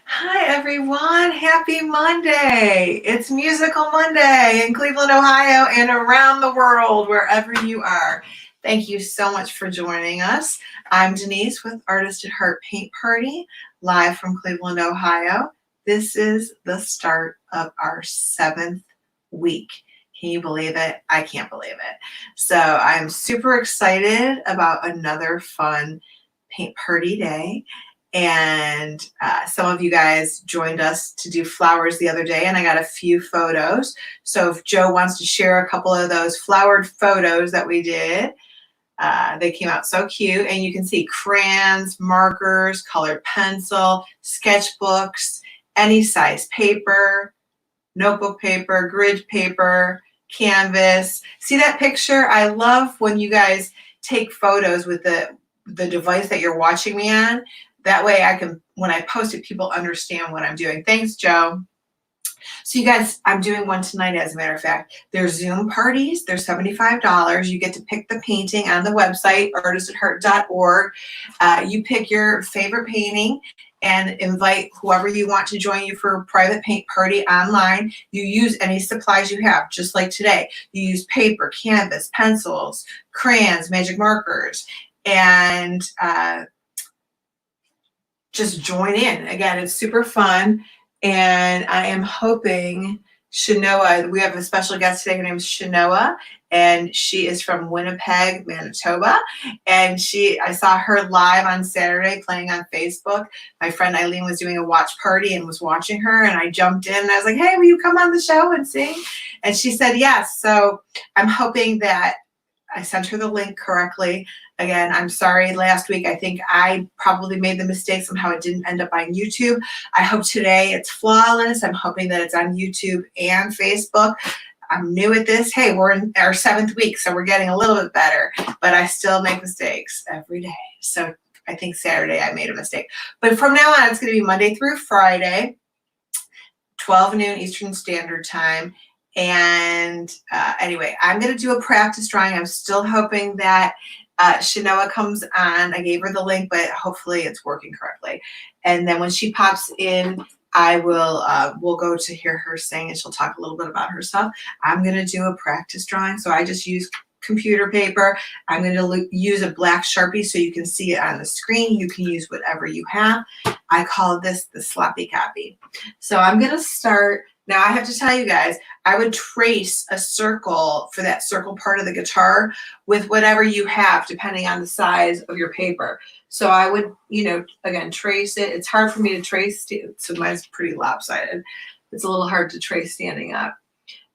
Hi everyone, happy Monday. It's Musical Monday in Cleveland, Ohio and around the world, wherever you are. Thank you so much for joining us. I'm Denyse with Artist at Heart Paint Party, live from Cleveland, Ohio. This is the start of our 7th week. Can you believe it? I can't believe it. So I'm super excited about another fun paint party day. And some of you guys joined us to do flowers the other day, and I got a few photos. So if Joe wants to share a couple of those flowered photos that we did, they came out so cute. And you can see crayons, markers, colored pencil, sketchbooks, any size paper, notebook paper, grid paper, canvas. See that picture? I love when you guys take photos with the device that you're watching me on. That way I can, when I post it, people understand what I'm doing. Thanks, Joe. So you guys, I'm doing one tonight, as a matter of fact. They're Zoom parties. They're $75. You get to pick the painting on the website, artistatheart.org. You pick your favorite painting and invite whoever you want to join you for a private paint party online. You use any supplies you have, just like today. You use paper, canvas, pencils, crayons, magic markers, and just join in. Again, it's super fun. And I am hoping Chenoa, we have a special guest today. Her name is Chenoa, and she is from Winnipeg, Manitoba. And I saw her live on Saturday playing on Facebook. My friend Eileen was doing a watch party and was watching her, and I jumped in and I was like, hey, will you come on the show and sing? And she said yes. So I'm hoping that I sent her the link correctly. Again, I'm sorry, last week I think I probably made the mistake. Somehow it didn't end up on YouTube. I hope today it's flawless. I'm hoping that it's on YouTube and Facebook. I'm new at this. Hey, we're in our 7th week, so we're getting a little bit better, but I still make mistakes every day. So I think Saturday I made a mistake. But from now on, it's going to be Monday through Friday, 12 noon Eastern Standard Time. And anyway, I'm going to do a practice drawing. I'm still hoping that Chenoa comes on. I gave her the link, but hopefully it's working correctly. And then when she pops in, I will we'll go to hear her sing, and she'll talk a little bit about herself. I'm going to do a practice drawing. So I just use computer paper. I'm going to use a black Sharpie so you can see it on the screen. You can use whatever you have. I call this the sloppy copy. So I'm going to start. Now I have to tell you guys, I would trace a circle for that circle part of the guitar with whatever you have, depending on the size of your paper. So I would, again, trace it. It's hard for me to trace, so mine's pretty lopsided. It's a little hard to trace standing up.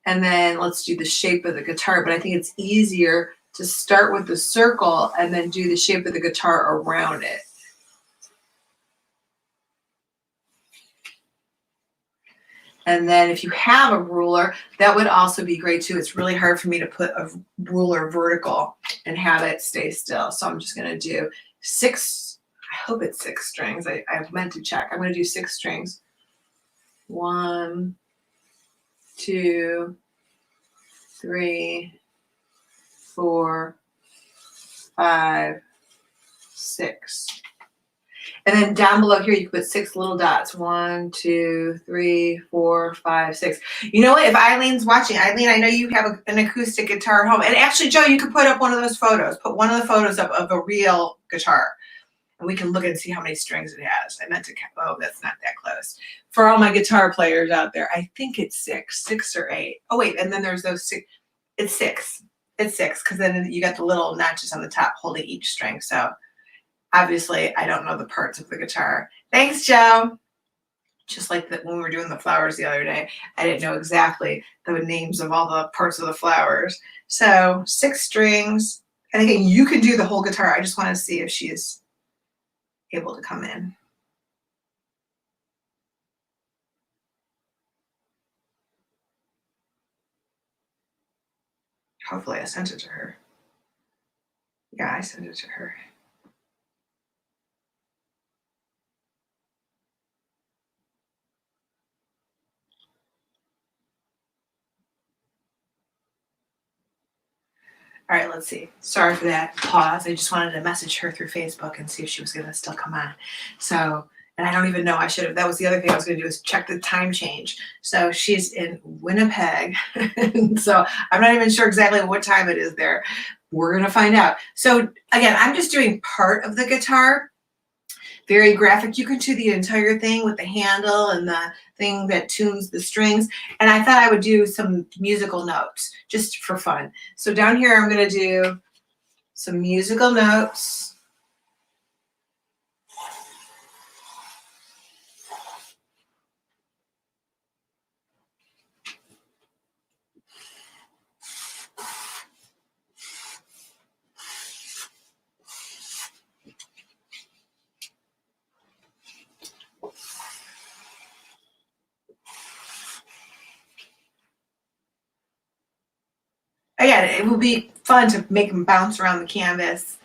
And then let's do the shape of the guitar, but I think it's easier to start with the circle and then do the shape of the guitar around it. And then if you have a ruler, that would also be great too. It's really hard for me to put a ruler vertical and have it stay still. So I'm just going to do 6, I hope it's 6 strings. I meant to check. I'm going to do 6 strings. 1, 2, 3, 4, 5, 6. And then down below here, you can put 6 little dots. 1, 2, 3, 4, 5, 6. You know what? If Eileen's watching, Eileen, I know you have an acoustic guitar at home. And actually, Joe, you could put up one of those photos. Put one of the photos up of a real guitar. And we can look and see how many strings it has. I meant to, oh, that's not that close. For all my guitar players out there, I think it's 6 or 8. Oh, wait, and then there's those 6. It's 6. It's 6, because then you got the little notches on the top holding each string. So obviously, I don't know the parts of the guitar. Thanks, Joe. Just like that when we were doing the flowers the other day, I didn't know exactly the names of all the parts of the flowers. So 6 strings. And again, you can do the whole guitar. I just want to see if she is able to come in. Hopefully I sent it to her. Yeah, I sent it to her. All right, let's see. Sorry for that pause. I just wanted to message her through Facebook and see if she was going to still come on. So, And I don't even know, that was the other thing I was gonna do is check the time change. So she's in Winnipeg. So I'm not even sure exactly what time it is there. We're gonna find out. So again, I'm just doing part of the guitar. Very graphic. You can do the entire thing with the handle and the thing that tunes the strings. And I thought I would do some musical notes just for fun. So down here, I'm going to do some musical notes. Again, it will be fun to make them bounce around the canvas,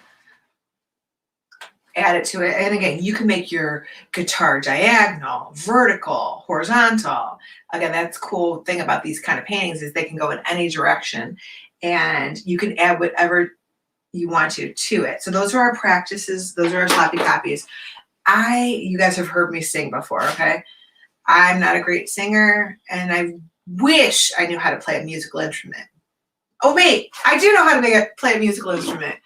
add it to it. And again, you can make your guitar diagonal, vertical, horizontal. Again, that's the cool thing about these kind of paintings is they can go in any direction and you can add whatever you want to it. So those are our practices. Those are our sloppy copies. You guys have heard me sing before, okay? I'm not a great singer and I wish I knew how to play a musical instrument. Oh wait, I do know how to play a musical instrument.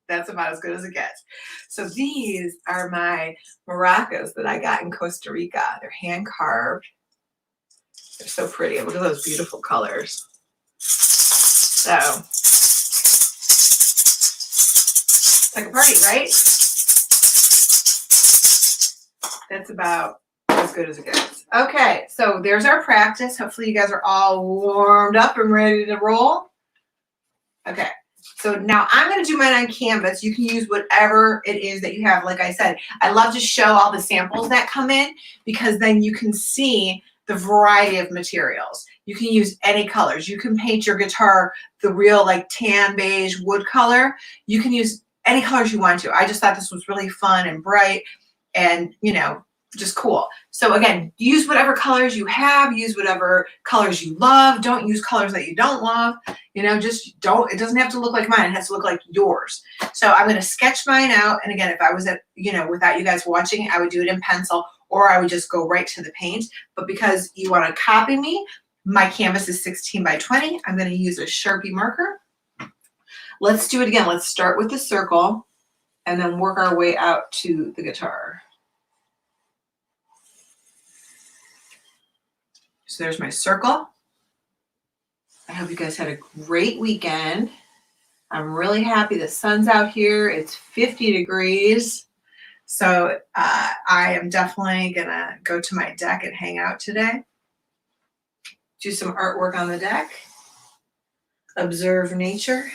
That's about as good as it gets. So these are my maracas that I got in Costa Rica. They're hand carved. They're so pretty. Look at those beautiful colors. So, it's like a party, right? That's about as good as it gets. Okay, so there's our practice. Hopefully you guys are all warmed up and ready to roll. Okay, so now I'm going to do mine on canvas. You can use whatever it is that you have. Like I said, I love to show all the samples that come in because then you can see the variety of materials. You can use any colors. You can paint your guitar the real like tan beige wood color. You can use any colors you want to. I just thought this was really fun and bright and, you know, just cool. So again, use whatever colors you have, use whatever colors you love. Don't use colors that you don't love. You know, just don't, it doesn't have to look like mine. It has to look like yours. So I'm going to sketch mine out. And again, if I was at, you know, without you guys watching, I would do it in pencil or I would just go right to the paint. But because you want to copy me, my canvas is 16 by 20. I'm going to use a Sharpie marker. Let's do it again. Let's start with the circle and then work our way out to the guitar. So there's my circle. I hope you guys had a great weekend. I'm really happy the sun's out here. It's 50 degrees. So I am definitely gonna go to my deck and hang out today. Do some artwork on the deck. Observe nature.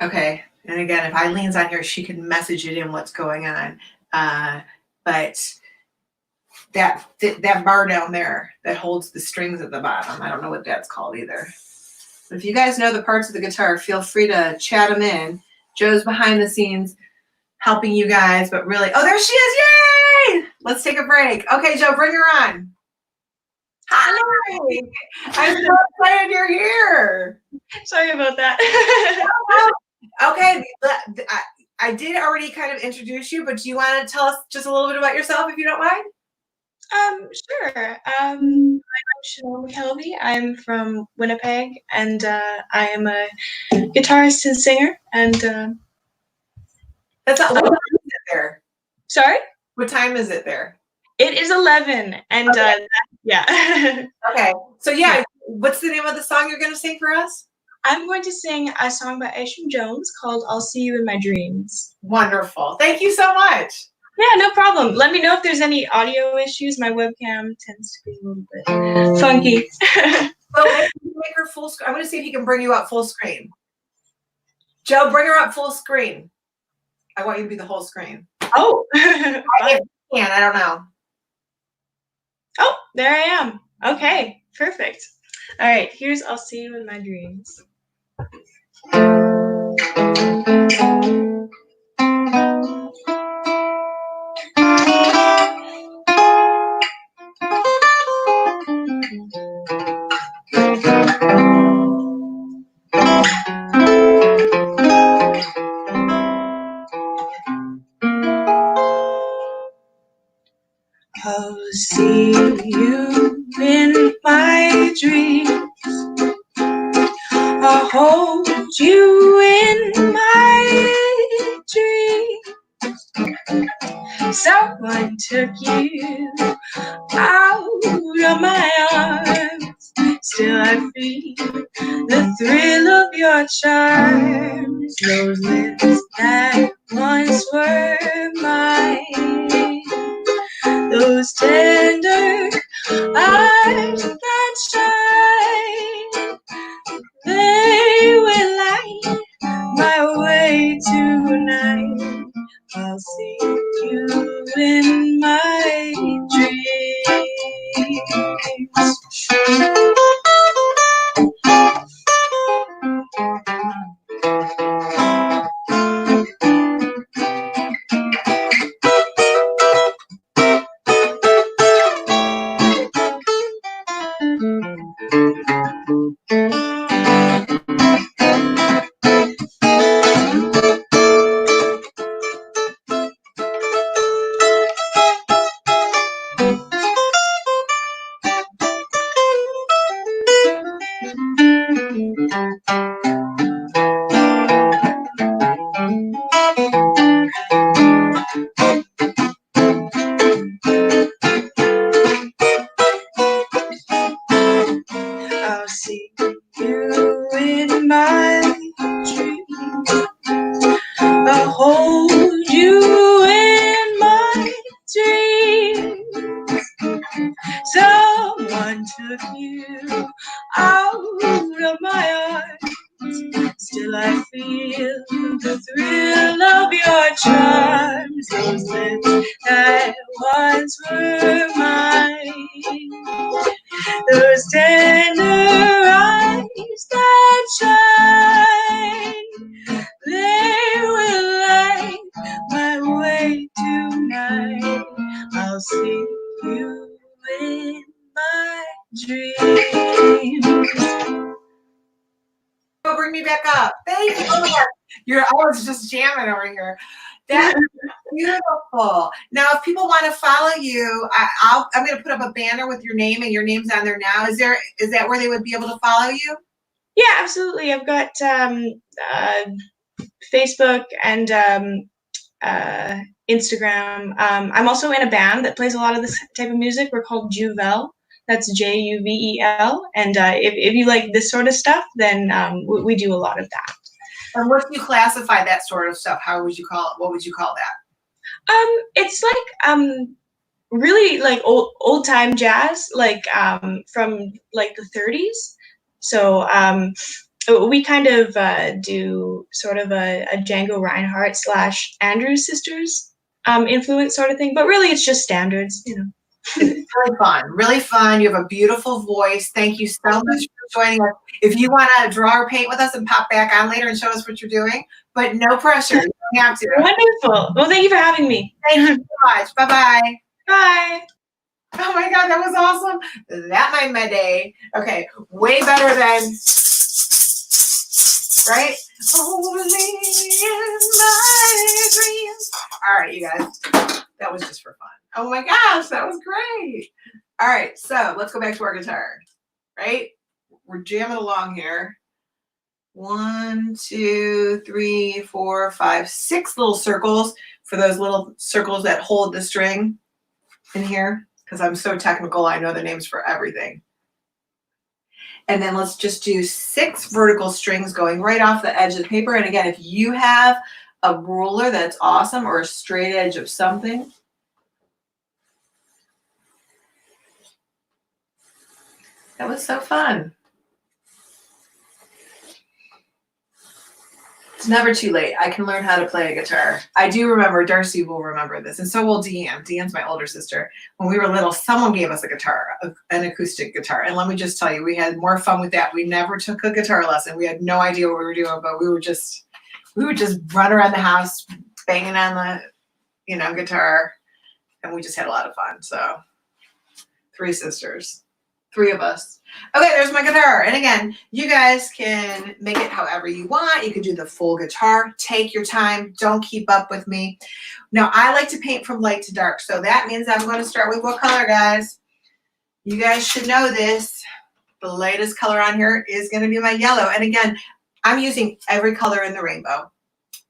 Okay, and again, if Eileen's on here, she can message it in what's going on. But that bar down there that holds the strings at the bottom, I don't know what that's called either. But if you guys know the parts of the guitar, feel free to chat them in. Joe's behind the scenes helping you guys, but really, oh, there she is, yay! Let's take a break. Okay, Joe, bring her on. Hi! I'm so excited you're here. Sorry about that. Okay, I did already kind of introduce you, but do you want to tell us just a little bit about yourself if you don't mind? Sure. I'm Chenoa McKelvey. I'm from Winnipeg, and I am a guitarist and singer. And That's what time is it there? Sorry? What time is it there? It is 11, and okay. Yeah. Okay, so yeah, what's the name of the song you're going to sing for us? I'm going to sing a song by Isham Jones called "I'll See You in My Dreams." Wonderful. Thank you so much. Yeah, no problem. Let me know if there's any audio issues. My webcam tends to be a little bit funky. Well, make her full screen. I'm going to see if he can bring you up full screen. Joe, bring her up full screen. I want you to be the whole screen. Oh. I don't know. Oh, there I am. Okay, perfect. All right, here's "I'll See You in My Dreams." I'll see you in my dreams. I'll hold you in my dreams. Someone took you out of my arms. Still I feel the thrill of your charms. Those lips that once were mine. Those tender eyes that shine. They will light my way tonight. I'll see you in my dreams. I'll see you in my dreams. I'll hold you in my dreams. Someone took you out of my arms. Still I feel the thrill of your charms. Those lips that once were mine. Those tender eyes that shine, they will light my way tonight. I'll see you in my dreams. Oh, bring me back up. Thank you. I was just jamming over here. That's beautiful. Now, if people want to follow you, I'm going to put up a banner with your name, and your name's on there now. Is that where they would be able to follow you? Yeah, absolutely. I've got Facebook and Instagram. I'm also in a band that plays a lot of this type of music. We're called Juvel. That's Juvel. And if you like this sort of stuff, then we do a lot of that. And what do you classify that sort of stuff? How would you call it? What would you call that? It's like really like old time jazz, like from like the 30s. So we kind of do sort of a Django Reinhardt / Andrews Sisters influence sort of thing, but really it's just standards, you know. It's really fun, really fun. You have a beautiful voice. Thank you so much for joining us. If you want to draw or paint with us and pop back on later and show us what you're doing, but no pressure. You don't have to. Wonderful. Well, thank you for having me. Thank you so much. Bye-bye. Bye. Oh my God, that was awesome. That made my day. Okay, way better than, right? Only in my dreams. All right, you guys, that was just for fun. Oh my gosh, that was great. All right, so let's go back to our guitar, right? We're jamming along here. 1, 2, 3, 4, 5, 6 little circles for those little circles that hold the string in here, because I'm so technical, I know the names for everything. And then let's just do 6 vertical strings going right off the edge of the paper. And again, if you have a ruler, that's awesome, or a straight edge of something. That was so fun. It's never too late. I can learn how to play a guitar. I do remember, Darcy will remember this, and so will Deanne. Deanne's my older sister. When we were little, someone gave us a guitar, an acoustic guitar. And let me just tell you, we had more fun with that. We never took a guitar lesson. We had no idea what we were doing, but we would just run around the house banging on the, guitar, and we just had a lot of fun. So 3 sisters. 3 of us. Okay, there's my guitar. And again, you guys can make it however you want. You can do the full guitar. Take your time. Don't keep up with me. Now, I like to paint from light to dark. So that means I'm going to start with what color, guys? You guys should know this. The lightest color on here is going to be my yellow. And again, I'm using every color in the rainbow.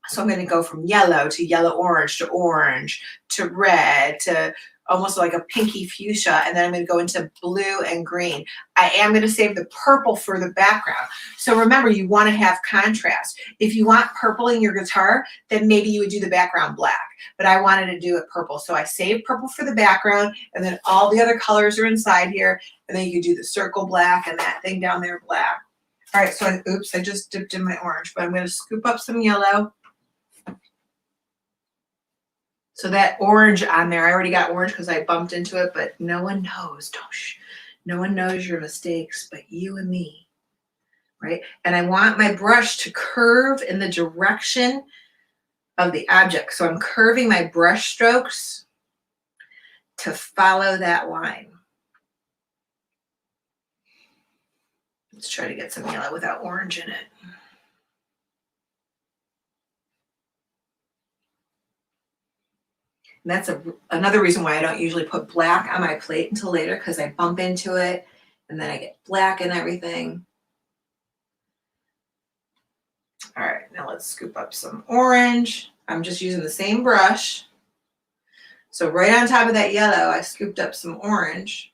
So I'm going to go from yellow orange to red to almost like a pinky fuchsia, and then I'm going to go into blue and green. I am going to save the purple for the background. So remember, you want to have contrast. If you want purple in your guitar, then maybe you would do the background black, but I wanted to do it purple. So I saved purple for the background, and then all the other colors are inside here, and then you could do the circle black and that thing down there black. All right, so I just dipped in my orange, but I'm going to scoop up some yellow. So that orange on there, I already got orange because I bumped into it, but no one knows. No one knows your mistakes but you and me, right? And I want my brush to curve in the direction of the object. So I'm curving my brush strokes to follow that line. Let's try to get some yellow without orange in it. And that's another reason why I don't usually put black on my plate until later, because I bump into it and then I get black and everything. All right, now let's scoop up some orange. I'm just using the same brush. So right on top of that yellow, I scooped up some orange.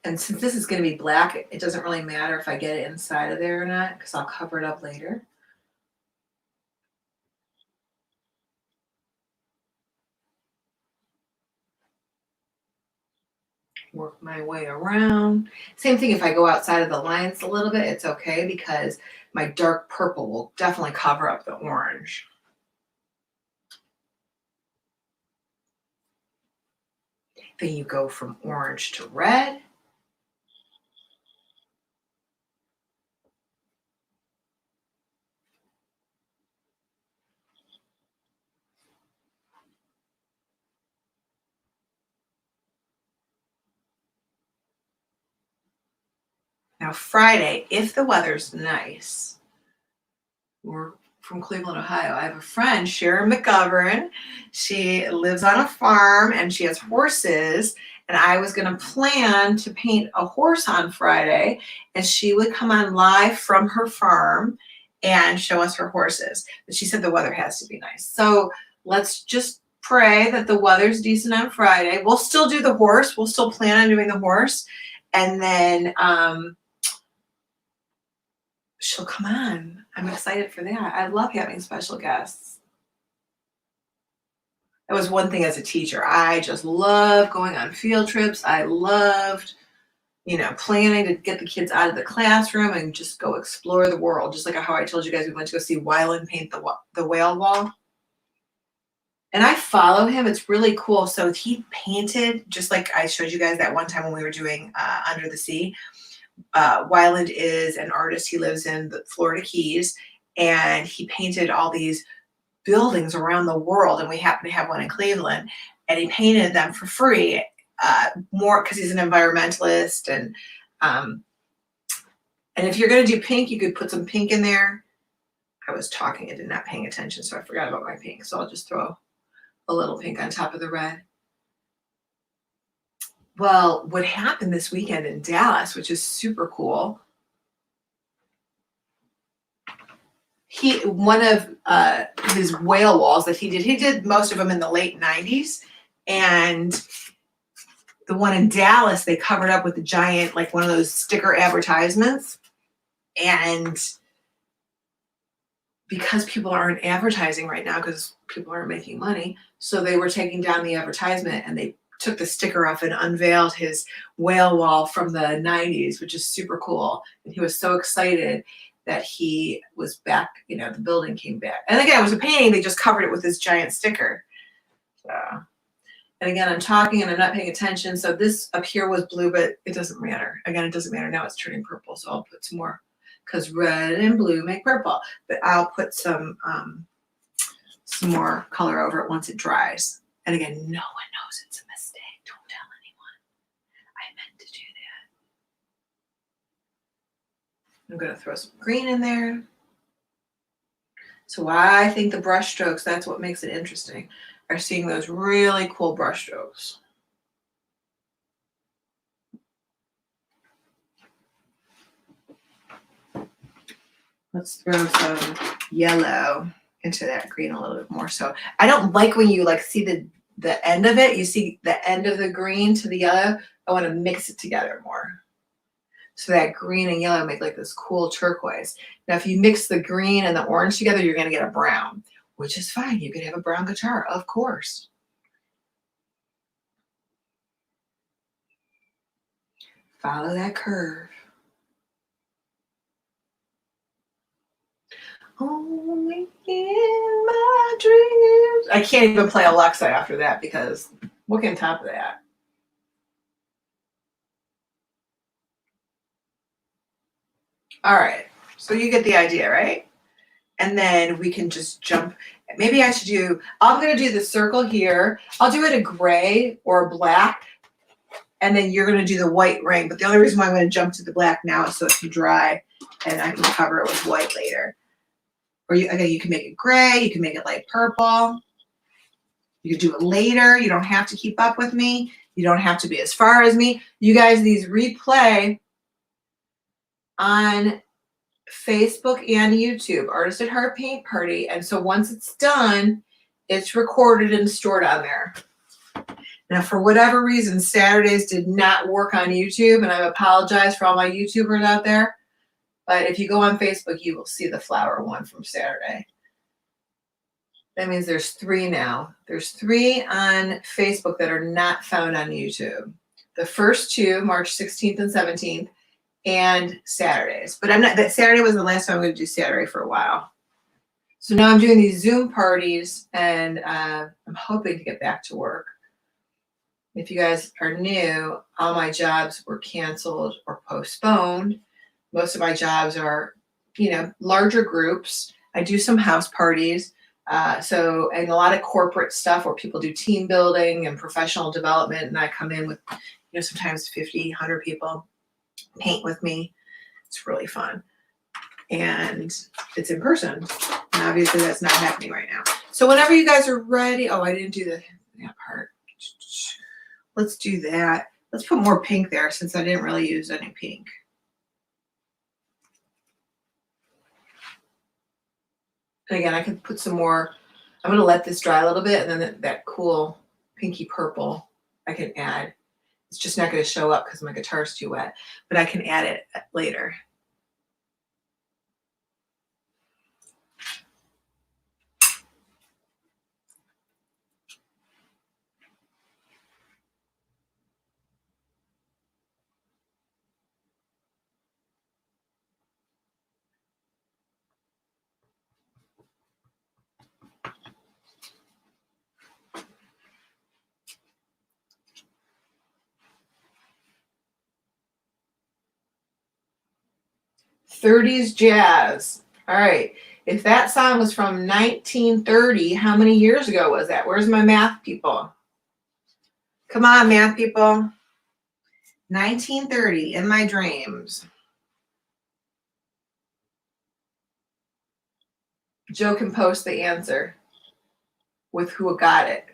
And since this is going to be black, it doesn't really matter if I get it inside of there or not, because I'll cover it up later. Work my way around. Same thing if I go outside of the lines a little bit, it's okay because my dark purple will definitely cover up the orange. Then you go from orange to red. Now Friday, if the weather's nice, we're from Cleveland, Ohio. I have a friend, Chenoa McKelvey. She lives on a farm and she has horses. And I was going to plan to paint a horse on Friday, and she would come on live from her farm and show us her horses. But she said the weather has to be nice. So let's just pray that the weather's decent on Friday. We'll still do the horse. We'll still plan on doing the horse. And then she'll come on. I'm excited for that. I love having special guests. That was one thing as a teacher. I just love going on field trips. I loved, planning to get the kids out of the classroom and just go explore the world. Just like how I told you guys we went to go see Wyland paint the whale wall. And I follow him. It's really cool. So he painted, just like I showed you guys that one time when we were doing Under the Sea. Wyland is an artist. He lives in the Florida Keys, and he painted all these buildings around the world, and we happen to have one in Cleveland, and he painted them for free, more because he's an environmentalist. And if you're going to do pink, you could put some pink in there. I was talking and not paying attention, so I forgot about my pink, so I'll just throw a little pink on top of the red. Well, what happened this weekend in Dallas, which is super cool, one of his whale walls that he did most of them in the late 90s, and the one in Dallas, they covered up with a giant, like one of those sticker advertisements. And because people aren't advertising right now because people aren't making money, so they were taking down the advertisement and they took the sticker off and unveiled his whale wall from the 90s, which is super cool. And he was so excited that he was back, you know, the building came back. And again, it was a painting, they just covered it with this giant sticker. So, and again, I'm talking and I'm not paying attention. So this up here was blue, but it doesn't matter. Again, it doesn't matter. Now it's turning purple. So I'll put some more, because red and blue make purple. But I'll put some more color over it once it dries. And again, no one knows it's a mistake. Don't tell anyone. I meant to do that. I'm going to throw some green in there. So I think the brush strokes, that's what makes it interesting, are seeing those really cool brush strokes. Let's throw some yellow into that green a little bit more. So I don't like when you like see the end of it, you see the end of the green to the yellow. I want to mix it together more. So that green and yellow make like this cool turquoise. Now, if you mix the green and the orange together, you're going to get a brown, which is fine. You could have a brown guitar, of course. Follow that curve. Only in my dreams. I can't even play Alexa after that because what can top of that? All right, so you get the idea, right? And then we can just jump. Maybe I should do, I'm going to do the circle here. I'll do it a gray or a black, and then you're going to do the white ring. But the only reason why I'm going to jump to the black now is so it can dry and I can cover it with white later. Or you can make it gray, you can make it light purple. You can do it later. You don't have to keep up with me. You don't have to be as far as me. You guys, these replay on Facebook and YouTube, Artist at Heart Paint Party. And so once it's done, it's recorded and stored on there. Now, for whatever reason, Saturdays did not work on YouTube, and I apologize for all my YouTubers out there. But if you go on Facebook, you will see the flower one from Saturday. That means there's 3 now. There's 3 on Facebook that are not found on YouTube. The first 2, March 16th and 17th, and Saturdays. But that Saturday was the last time I'm going to do Saturday for a while. So now I'm doing these Zoom parties, and I'm hoping to get back to work. If you guys are new, all my jobs were canceled or postponed. Most of my jobs are, you know, larger groups. I do some house parties. And a lot of corporate stuff where people do team building and professional development. And I come in with, you know, sometimes 50, 100 people paint with me. It's really fun. And it's in person. And obviously that's not happening right now. So whenever you guys are ready, oh, I didn't do that part. Let's do that. Let's put more pink there since I didn't really use any pink. And again, I can put some more. I'm going to let this dry a little bit, and then that cool pinky purple I can add. It's just not going to show up because my guitar's too wet, but I can add it later. '30s jazz. All right. If that song was from 1930, how many years ago was that? Where's my math people? Come on, math people. 1930, In My Dreams. Joe can post the answer with who got it.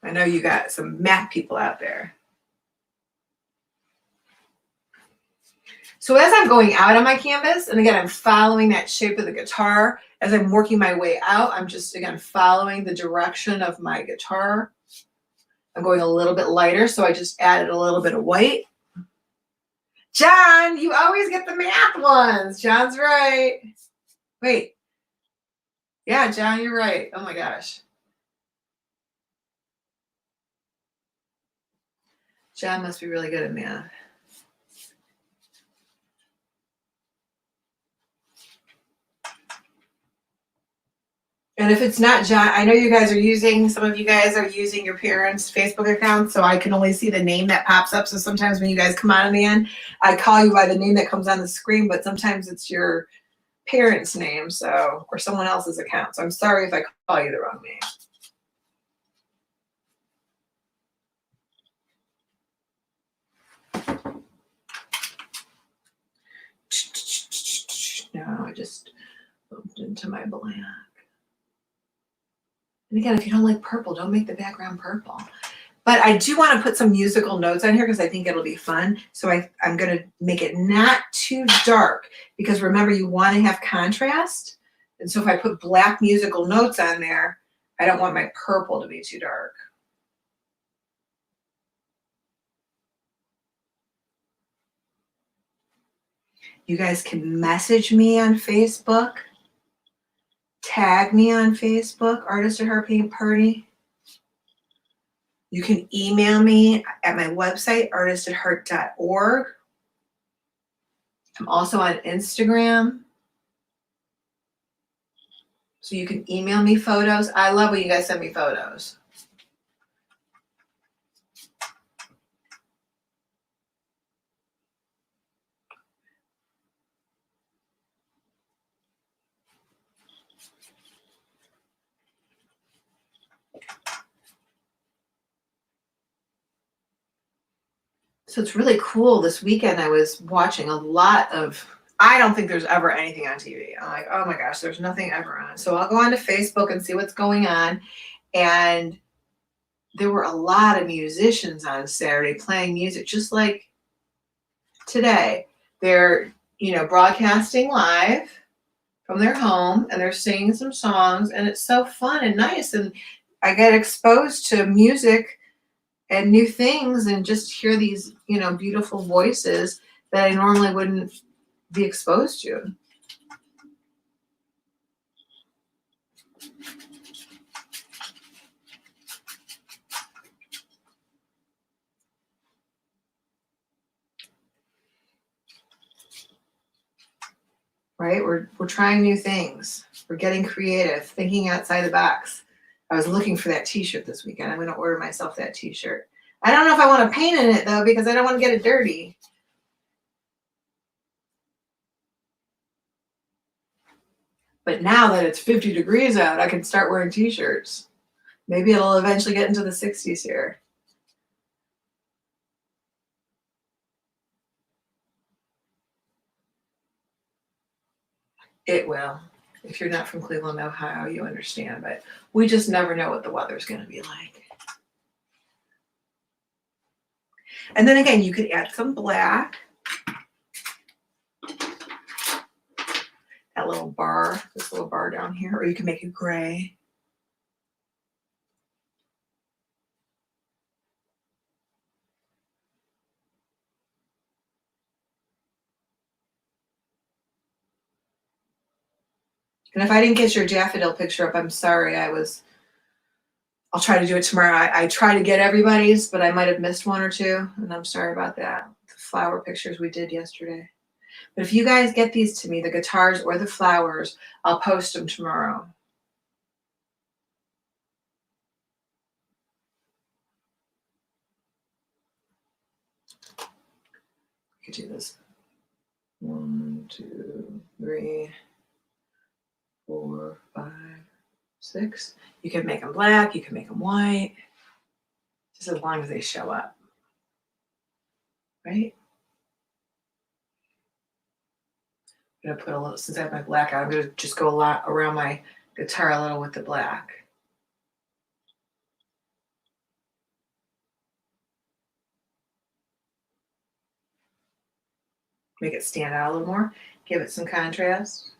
I know you got some math people out there. So as I'm going out on my canvas, and again, I'm following that shape of the guitar. As I'm working my way out, I'm just, again, following the direction of my guitar. I'm going a little bit lighter, so I just added a little bit of white. John, you always get the math ones. John's right. Wait. Yeah, John, you're right. Oh my gosh. John must be really good at math. And if it's not John, I know you guys are using, some of you guys are using your parents' Facebook account, so I can only see the name that pops up. So sometimes when you guys come on in the end, I call you by the name that comes on the screen, but sometimes it's your parents' name, so, or someone else's account. So I'm sorry if I call you the wrong name. No, I just bumped into my black. And again, if you don't like purple, don't make the background purple. But I do want to put some musical notes on here because I think it'll be fun. So I'm going to make it not too dark because remember, you want to have contrast. And so if I put black musical notes on there, I don't want my purple to be too dark. You guys can message me on Facebook, tag me on Facebook, Artist at Heart Paint Party. You can email me at my website, artistatheart.org. I'm also on Instagram. So you can email me photos. I love when you guys send me photos. So it's really cool. This weekend I was watching a lot of, I don't think there's ever anything on TV. I'm like, oh my gosh, there's nothing ever on. So I'll go onto Facebook and see what's going on. And there were a lot of musicians on Saturday playing music, just like today. They're, broadcasting live from their home and they're singing some songs and it's so fun and nice. And I get exposed to music and new things and just hear these, beautiful voices that I normally wouldn't be exposed to. Right? We're trying new things. We're getting creative, thinking outside the box. I was looking for that t-shirt this weekend. I'm going to order myself that t-shirt. I don't know if I want to paint in it though, because I don't want to get it dirty. But now that it's 50 degrees out, I can start wearing t-shirts. Maybe it'll eventually get into the 60s here. It will. If you're not from Cleveland, Ohio, you understand. But we just never know what the weather's going to be like. And then again, you could add some black. That little bar, this little bar down here, or you can make it gray. And if I didn't get your daffodil picture up, I'm sorry. I'll try to do it tomorrow. I try to get everybody's, but I might have missed one or two, and I'm sorry about that. The flower pictures we did yesterday. But if you guys get these to me, the guitars or the flowers, I'll post them tomorrow. I could do this. 1, 2, 3, 4, 5, 6. You can make them black. You can make them white. Just as long as they show up. Right? I'm going to put a little, since I have my black out, I'm going to just go a lot around my guitar a little with the black. Make it stand out a little more. Give it some contrast.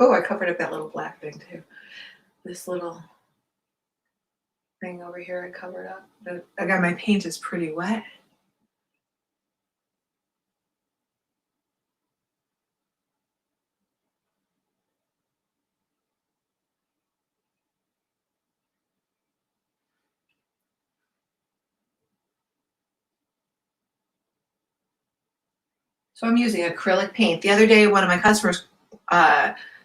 Oh, I covered up that little black thing too. This little thing over here I covered up. But again, my paint is pretty wet. So I'm using acrylic paint. The other day, one of my customers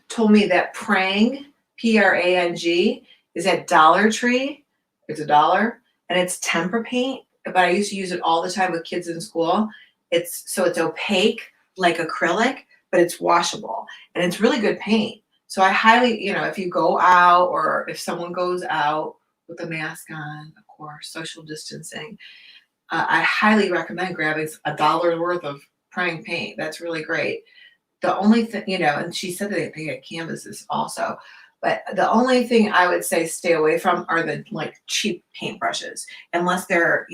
told me that Prang, Prang, is at Dollar Tree. It's $1, and it's tempera paint. But I used to use it all the time with kids in school. It's opaque like acrylic, but it's washable, and it's really good paint. So I highly, if you go out or if someone goes out with a mask on, of course, social distancing, I highly recommend grabbing $1 worth of Prang paint. That's really great. The only thing, and she said that they get canvases also, but the only thing I would say stay away from are the like cheap paintbrushes, unless they're,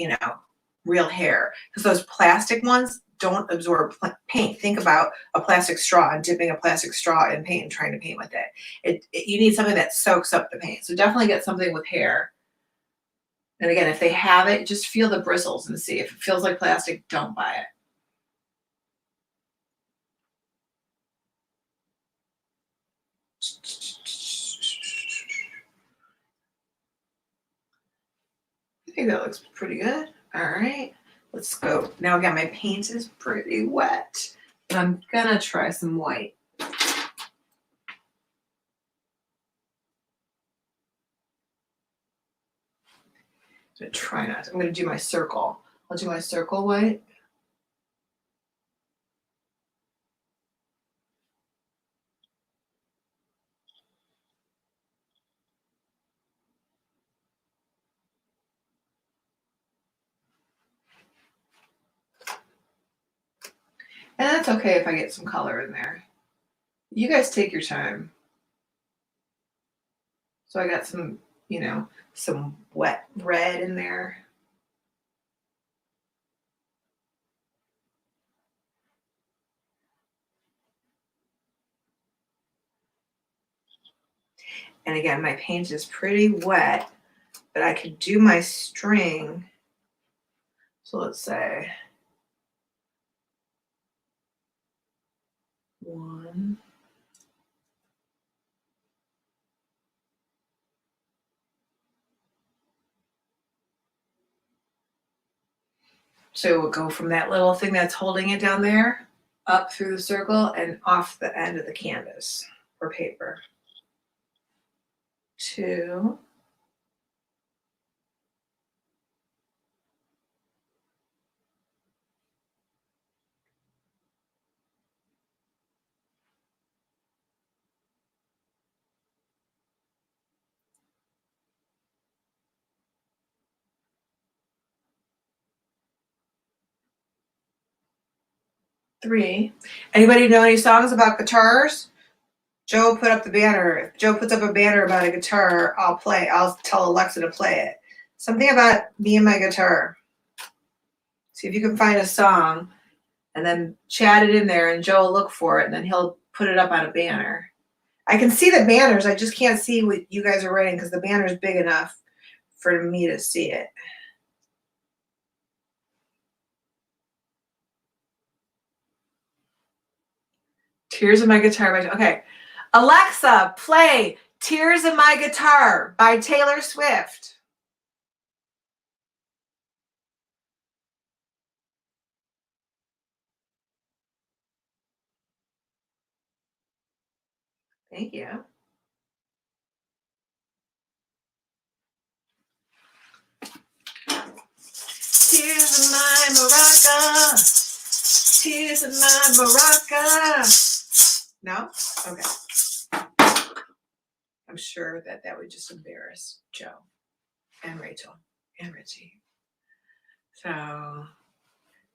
real hair, because those plastic ones don't absorb paint. Think about a plastic straw and dipping a plastic straw in paint and trying to paint with it. You need something that soaks up the paint. So definitely get something with hair. And again, if they have it, just feel the bristles and see. If it feels like plastic, don't buy it. I think that looks pretty good. All right, let's go. Now again, my paint is pretty wet, but I'm gonna try some white. I'm gonna try not to. I'm gonna do my circle. I'll do my circle white. And that's okay if I get some color in there. You guys take your time. So I got some, some wet red in there. And again, my paint is pretty wet, but I could do my string. So let's say 1. So we'll go from that little thing that's holding it down there up through the circle and off the end of the canvas or paper. 2. 3. Anybody know any songs about guitars? Joe put up the banner. If Joe puts up a banner about a guitar, I'll play. I'll tell Alexa to play it. Something about me and my guitar. See if you can find a song and then chat it in there, and Joe will look for it, and then he'll put it up on a banner. I can see the banners. I just can't see what you guys are writing because the banner is big enough for me to see it. Tears in My Guitar. Okay. Alexa, play Tears in My Guitar by Taylor Swift. Thank you. Tears in my maraca. Tears in my maraca. No? Okay. I'm sure that would just embarrass Joe and Rachel and Richie. So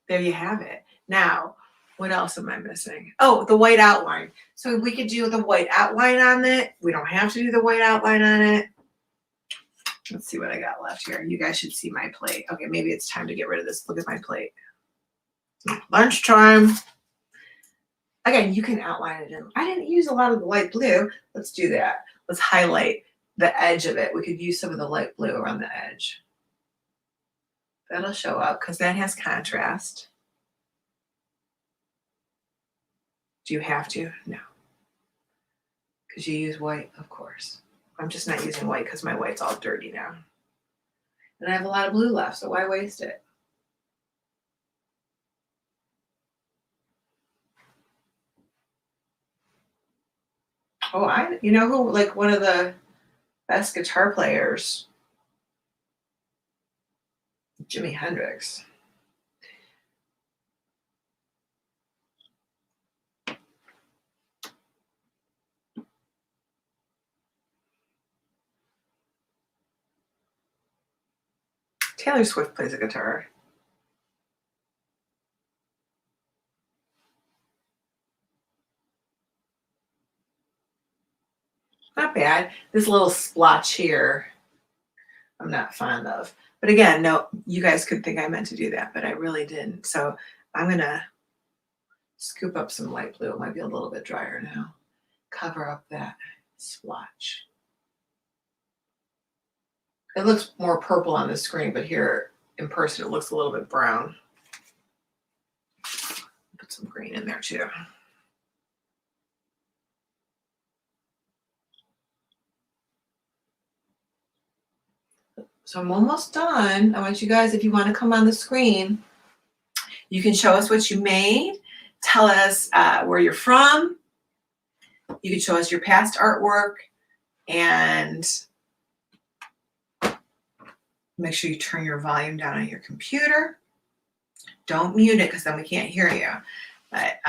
there you have it. Now, what else am I missing? Oh, the white outline. So we could do the white outline on it. We don't have to do the white outline on it. Let's see what I got left here. You guys should see my plate. Okay, maybe it's time to get rid of this. Look at my plate. Lunchtime. Again, you can outline it in. I didn't use a lot of the light blue. Let's do that. Let's highlight the edge of it. We could use some of the light blue around the edge. That'll show up because that has contrast. Do you have to? No. Because you use white, of course. I'm just not using white because my white's all dirty now. And I have a lot of blue left, so why waste it? Oh, you know who, like one of the best guitar players? Jimi Hendrix. Taylor Swift plays a guitar. Not bad. This little splotch here, I'm not fond of. But again, no, you guys could think I meant to do that, but I really didn't. So I'm going to scoop up some light blue. It might be a little bit drier now. Cover up that splotch. It looks more purple on the screen, but here in person, it looks a little bit brown. Put some green in there too. So I'm almost done. I want you guys, if you want to come on the screen, you can show us what you made. Tell us where you're from. You can show us your past artwork and make sure you turn your volume down on your computer. Don't mute it because then we can't hear you. But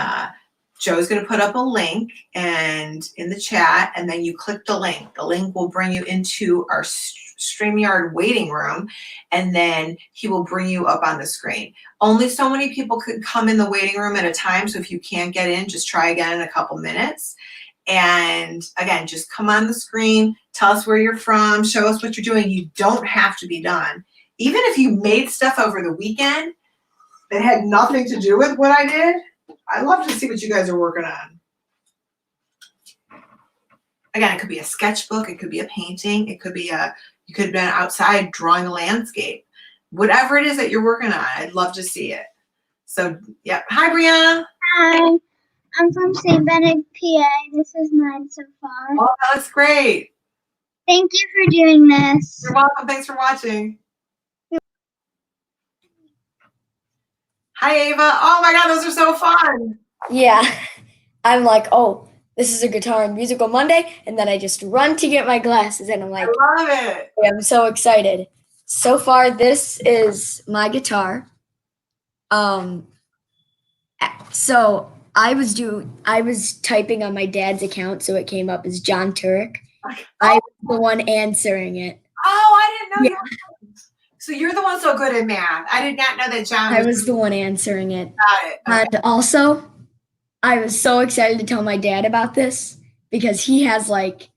Joe's going to put up a link and in the chat, and then you click the link. The link will bring you into our StreamYard waiting room, and then he will bring you up on the screen. Only so many people could come in the waiting room at a time, so if you can't get in, just try again in a couple minutes. And again, just come on the screen, tell us where you're from, show us what you're doing. You don't have to be done. Even if you made stuff over the weekend that had nothing to do with what I did, I'd love to see what you guys are working on. Again, it could be a sketchbook, it could be a painting, it could be you could have been outside drawing a landscape. Whatever it is that you're working on, I'd love to see it. So, yeah. Hi, Brianna. Hi, I'm from St. Benedict, PA. This is mine so far. Oh, that's great. Thank you for doing this. You're welcome. Thanks for watching. Hi, Ava. Oh my God, those are so fun. Yeah, I'm like, oh, this is a guitar and musical Monday, and then I just run to get my glasses, and I'm like, I love it. I'm so excited. So far, this is my guitar. So I was typing on my dad's account, so it came up as John Turek. I was the one answering it. Oh, I didn't know you. So you're the one so good at math. I did not know that John I was the one answering it. Got it. Okay. And also, I was so excited to tell my dad about this because he has like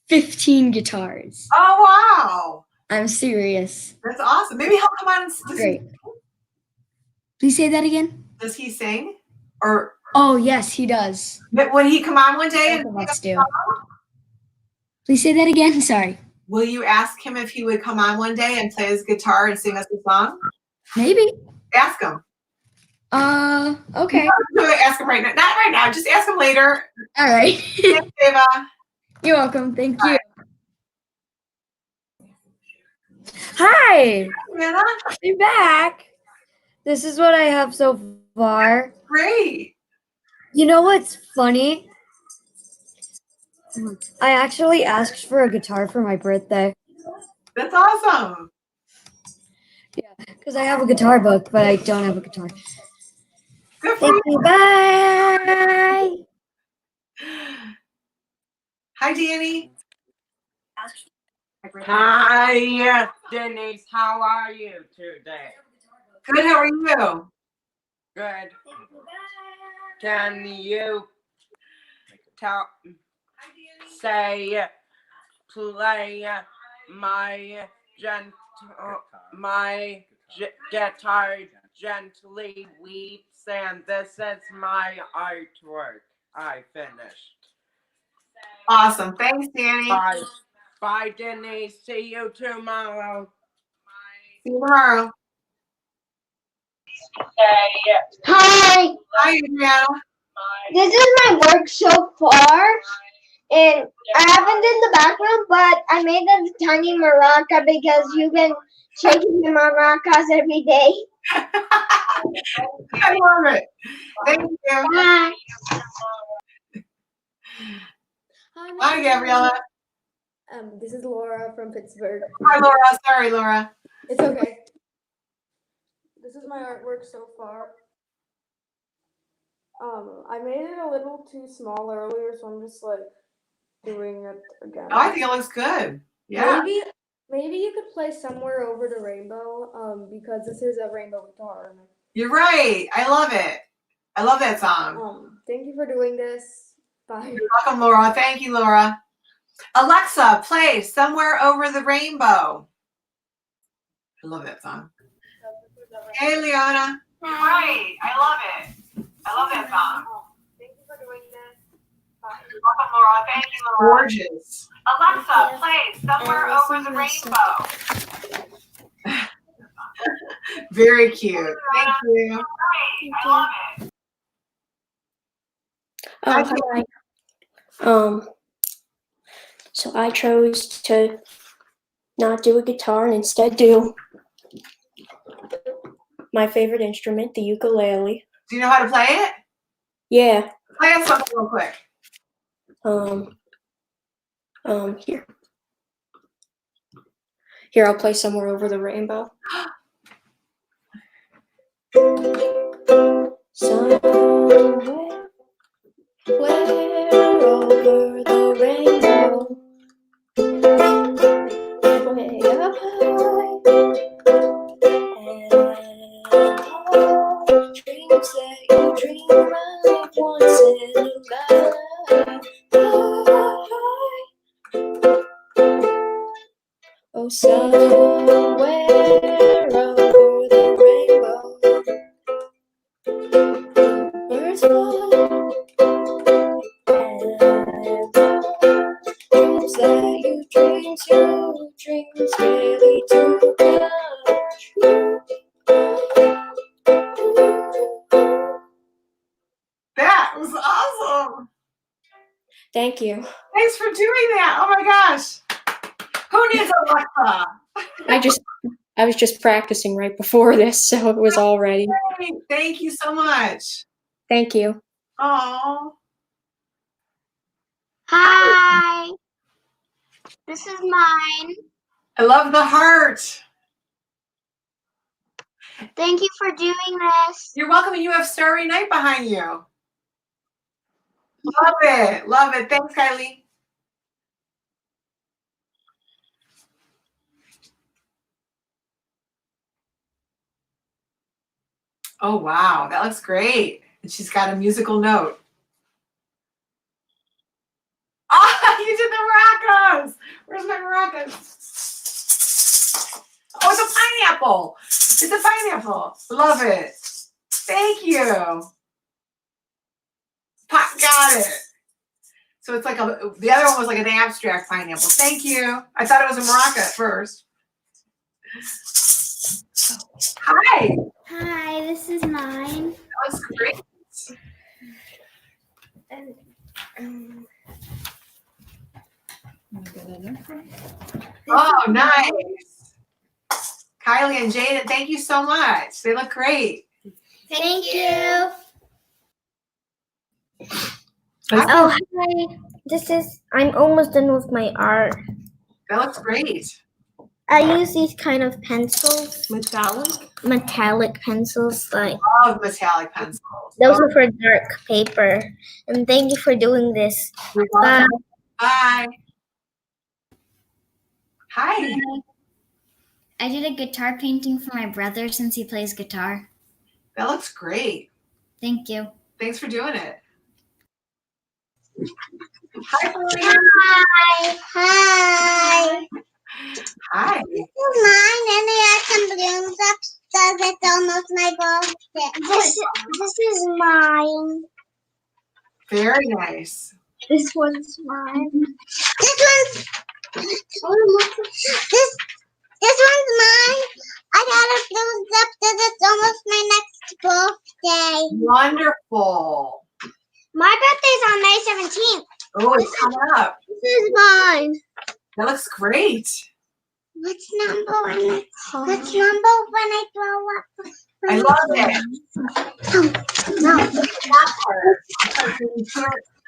15 guitars. Oh, wow. I'm serious. That's awesome. Maybe he'll come on and Great. Please say that again. Does he sing? Or Oh, yes, he does. would he come on one day? Both of us do. Please say that again. Sorry. Will you ask him if he would come on one day and play his guitar and sing us a song? Maybe. Ask him. Okay. Ask him right now. Not right now. Just ask him later. All right. Thanks, Ava. You're welcome. Thank you. Hi. Anna. You're back. This is what I have so far. Great. You know what's funny? I actually asked for a guitar for my birthday. That's awesome. Yeah, because I have a guitar book, but I don't have a guitar. Good for Thank you. Bye. Hi, Danny. Hi, Denyse. How are you today? Good. How are you? Good. Can you say play my guitar gently weeps, and this is my artwork I finished. Awesome. Thanks, Danny. Bye. Bye, Denyse. See you tomorrow. See you tomorrow. Hi, Hi, Adriana. this is my work so far, and I haven't done the background, but I made a tiny maraca because you've been shaking the maracas every day. I love it. Thank you. Bye. Hi, Gabriella. This is Laura from Pittsburgh. Hi, Laura. Sorry, Laura. It's okay. This is my artwork so far. I made it a little too small earlier, so I'm just like doing it again. Oh, I think it looks good. Yeah. Maybe you could play Somewhere Over the Rainbow, because this is a rainbow guitar. You're right. I love it. I love that song. Thank you for doing this. Bye. You're welcome, Laura. Thank you, Laura. Alexa, play Somewhere Over the Rainbow. I love that song. Hey, Liana. Right. I love it. I love that song. Thank you for doing this. Bye. You're welcome, Laura. Thank you, Laura. Gorgeous. Alexa, play Somewhere Over the Rainbow. Very cute. Thank you. I love it. Hi. So I chose to not do a guitar and instead do my favorite instrument, the ukulele. Do you know how to play it? Yeah. Play us something real quick. Here. Here, I'll play Somewhere Over the Rainbow. Somewhere over the rainbow, way up high, and all dreams that you dream of once in a life. Oh, somewhere over the rainbow, birds fly, and dreams that you dream to, dreams really do come true. That was awesome. Thank you. Thanks for doing that. Oh my gosh. Who needs Alexa? I was just practicing right before this, so it was all ready. Thank you so much. Thank you. Oh. Hi, this is mine. I love the heart. Thank you for doing this. You're welcome. And you have Starry Night behind you. Love it. Love it. Thanks, Kylie. Oh, wow. That looks great. And she's got a musical note. Ah, you did the maracas. Where's my maracas? Oh, it's a pineapple. It's a pineapple. Love it. Thank you. Got it. So it's like the other one was like an abstract pineapple. Thank you. I thought it was a maraca at first. Hi. Hi, this is mine. That was great. Oh, nice. Kylie and Jaden, thank you so much. They look great. Thank you. Oh, hi. I'm almost done with my art. That looks great. I use these kind of pencils. Metallic pencils, like love metallic pencils. those are for dark paper. And thank you for doing this. You're Bye. welcome. Bye. Hi. I did a guitar painting for my brother since he plays guitar. That looks great. Thank you. Thanks for doing it. Hi, Pauline. Hi. Hi. Hi. This is mine, and it has some balloons up, so it's almost my birthday. This is mine. Very nice. This one's mine. This one's mine. I got a balloons up because it's almost my next birthday. Wonderful. My birthday's on May 17th. Oh, it's coming up. This is mine. That looks great. What's number when I throw up? I love it. No. That part.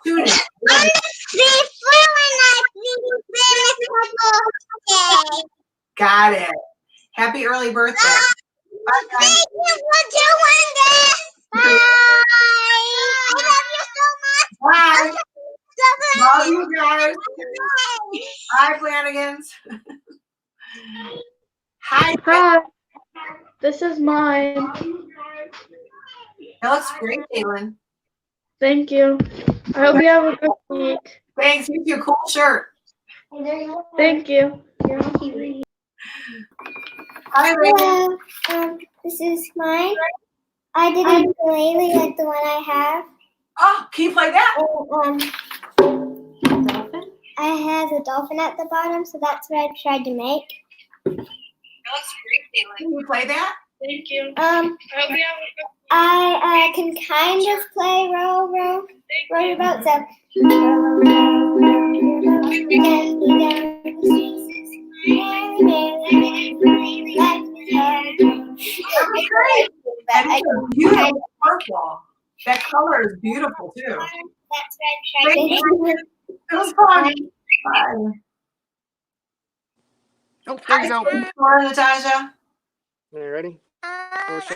Tune it. I'm before when I finish my birthday. Got it. Happy early birthday. Bye, guys. Thank you for doing this. Bye. I love you so much. Bye. Love Bye. you guys. Bye, Flanagans. Hi. Hi. This is mine. That looks great, Caitlin. Thank you. I hope you have a good week. Thanks. You too. Cool shirt. Thank you. Hi, Ray. Hello. This is mine. I did a ukulele like the one I have. Oh, can you play that? I have a dolphin at the bottom, so that's what I tried to make. That looks great, Caitlin. Can you play that? Thank you. I can kind of play row your boat. So row, row, row your boat gently down the stream. Merrily, merrily, life is hard. That was great. And it's a beautiful purple. That color is beautiful too. That's what I tried to Thank do. you. It was fun. Bye. Oh, there you go. Laura, Natasha. Are you ready? Go show.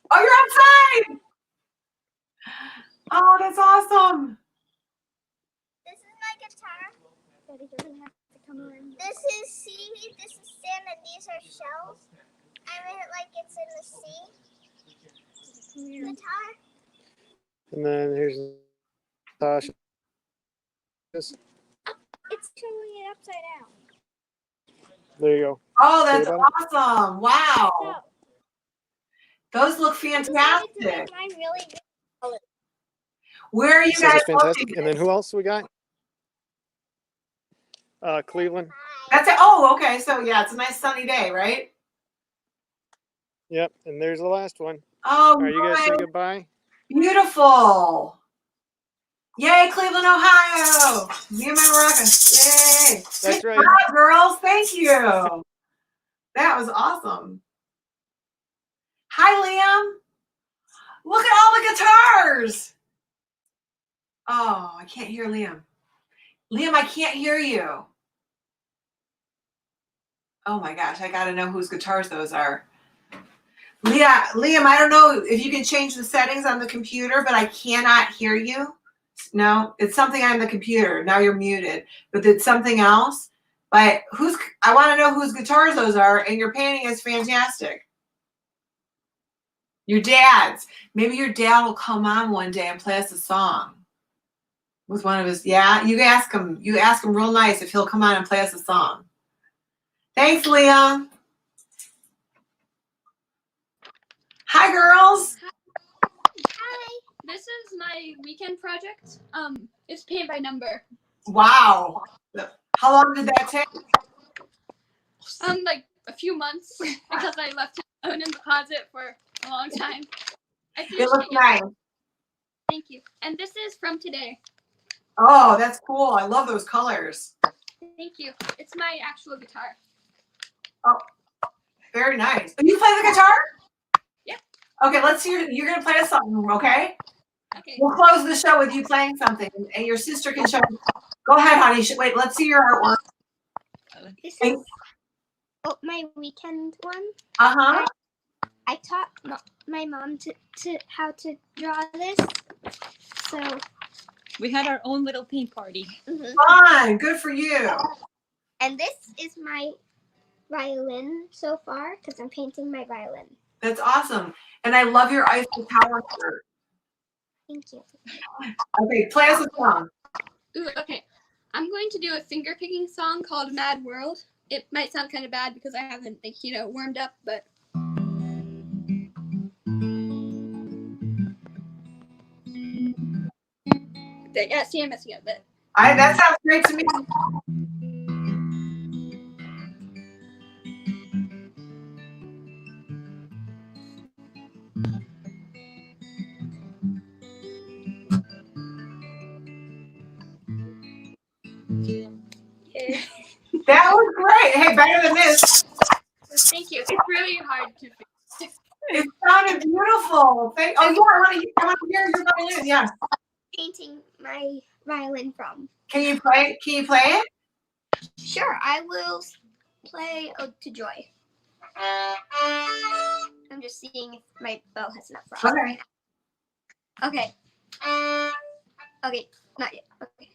Oh, you're outside. Oh, that's awesome. This is my guitar. This is seaweed. This is sand, and these are shells. I made it like it's in the sea. Guitar. And then here's Tasha. It's turning it upside down. There you go. Oh, that's See awesome. Wow. Those look fantastic. Mine really. Where are you So guys that's fantastic. located? And then who else we got? Cleveland. That's it. Oh, okay. So yeah, it's a nice sunny day, right? Yep. And there's the last one. Oh, All right, you guys say nice. goodbye. Beautiful. Yay, Cleveland, Ohio. Me and my maracas. Yay. That's right. Good job, girls. Thank you. That was awesome. Hi, Liam. Look at all the guitars. Oh, I can't hear Liam. Liam, I can't hear you. Oh my gosh, I gotta know whose guitars those are. Liam, I don't know if you can change the settings on the computer, but I cannot hear you. No, it's something on the computer. Now you're muted, but it's something else. But I want to know whose guitars those are, and your painting is fantastic. Your dad's. Maybe your dad will come on one day and play us a song with one of his. Yeah, you ask him. You ask him real nice if he'll come on and play us a song. Thanks, Liam. Hi, girls. Hi. This is my weekend project. It's paint by number. Wow. How long did that take? Like a few months because I left it in the closet for a long time. It looks nice. Thank you. And this is from today. Oh, that's cool. I love those colors. Thank you. It's my actual guitar. Oh, very nice. You play the guitar? Yep. Okay, let's hear. You're gonna play us something, okay? Okay. We'll close the show with you playing something, and your sister can show. Go ahead, honey. Wait, let's see your artwork. This is my weekend one. Uh-huh. I taught my mom to how to draw this. So we had our own little paint party. Fun. Good for you. And this is my violin so far because I'm painting my violin. That's awesome. And I love your Eiffel Tower shirt. Thank you. Okay, play us a song. Ooh, okay. I'm going to do a finger picking song called Mad World. It might sound kind of bad because I haven't, like, warmed up, but. Yeah, see, I'm messing up, but. That sounds great to me. Yeah. That was great. Hey, better than this. Thank you. It's really hard to fix. It sounded beautiful. Oh yeah, I want to hear your violin. Yes. Painting my violin from. Can you play it? Sure, I will play Ode to Joy. I'm just seeing if my bow has enough frost right now. Okay. Okay, not yet. Okay.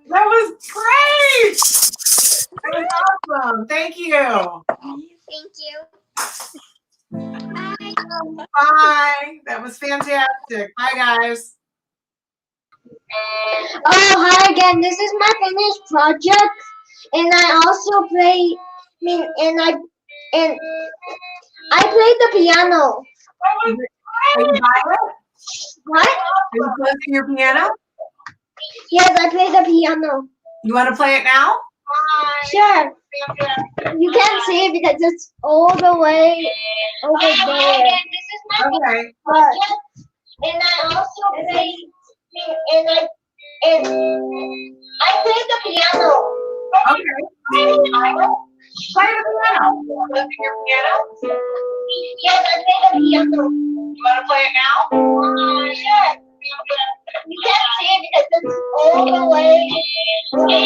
That was great. That was awesome. Thank you. Thank you. Bye. Bye. That was fantastic. Bye, guys. Oh, hi again. This is my finished project, and I also play. I played the piano. Are you Violet? What? Are you playing your piano? Yes, I play the piano. You want to play it now? Sure. You can't see it because it's all the way over there. Okay. But, and I also play. And I play the piano. Okay. Play the piano. Play your piano. Yes, I play the piano. You want to play it now? Sure. You can't see it because it's all the way over there.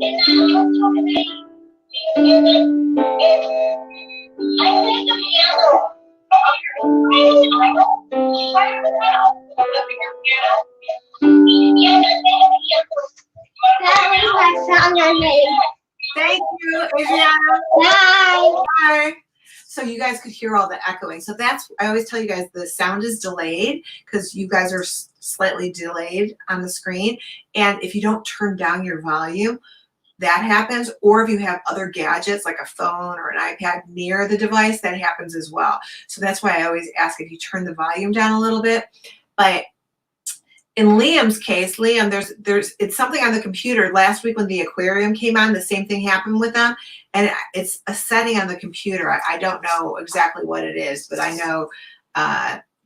And I also play. And I play the piano. That was my song I made. Thank you, Adriana. Bye. Bye. So you guys could hear all the echoing. So I always tell you guys the sound is delayed because you guys are slightly delayed on the screen. And if you don't turn down your volume, that happens. Or if you have other gadgets like a phone or an iPad near the device, that happens as well. So that's why I always ask if you turn the volume down a little bit. But in Liam's case, Liam, it's something on the computer. Last week when the aquarium came on, the same thing happened with them. And it's a setting on the computer. I don't know exactly what it is, but I know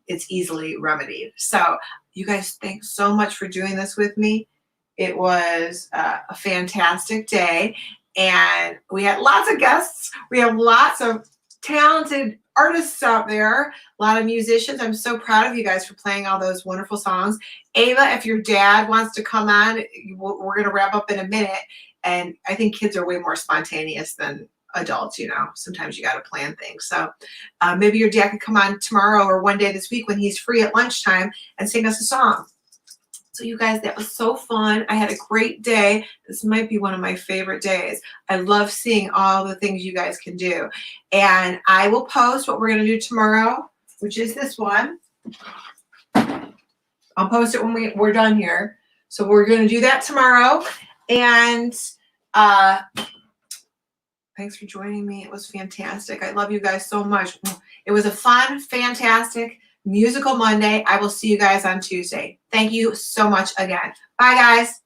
it's easily remedied. So you guys, thanks so much for doing this with me. It was a fantastic day. And we had lots of guests. We have lots of talented artists out there, a lot of musicians. I'm so proud of you guys for playing all those wonderful songs. Ava, if your dad wants to come on, we're going to wrap up in a minute. And I think kids are way more spontaneous than adults, Sometimes you got to plan things. So maybe your dad could come on tomorrow or one day this week when he's free at lunchtime and sing us a song. So you guys, that was so fun. I had a great day. This might be one of my favorite days. I love seeing all the things you guys can do. And I will post what we're going to do tomorrow, which is this one. I'll post it when we're done here. So we're going to do that tomorrow. And thanks for joining me. It was fantastic. I love you guys so much. It was a fun, fantastic Musical Monday. I will see you guys on Tuesday. Thank you so much again. Bye, guys.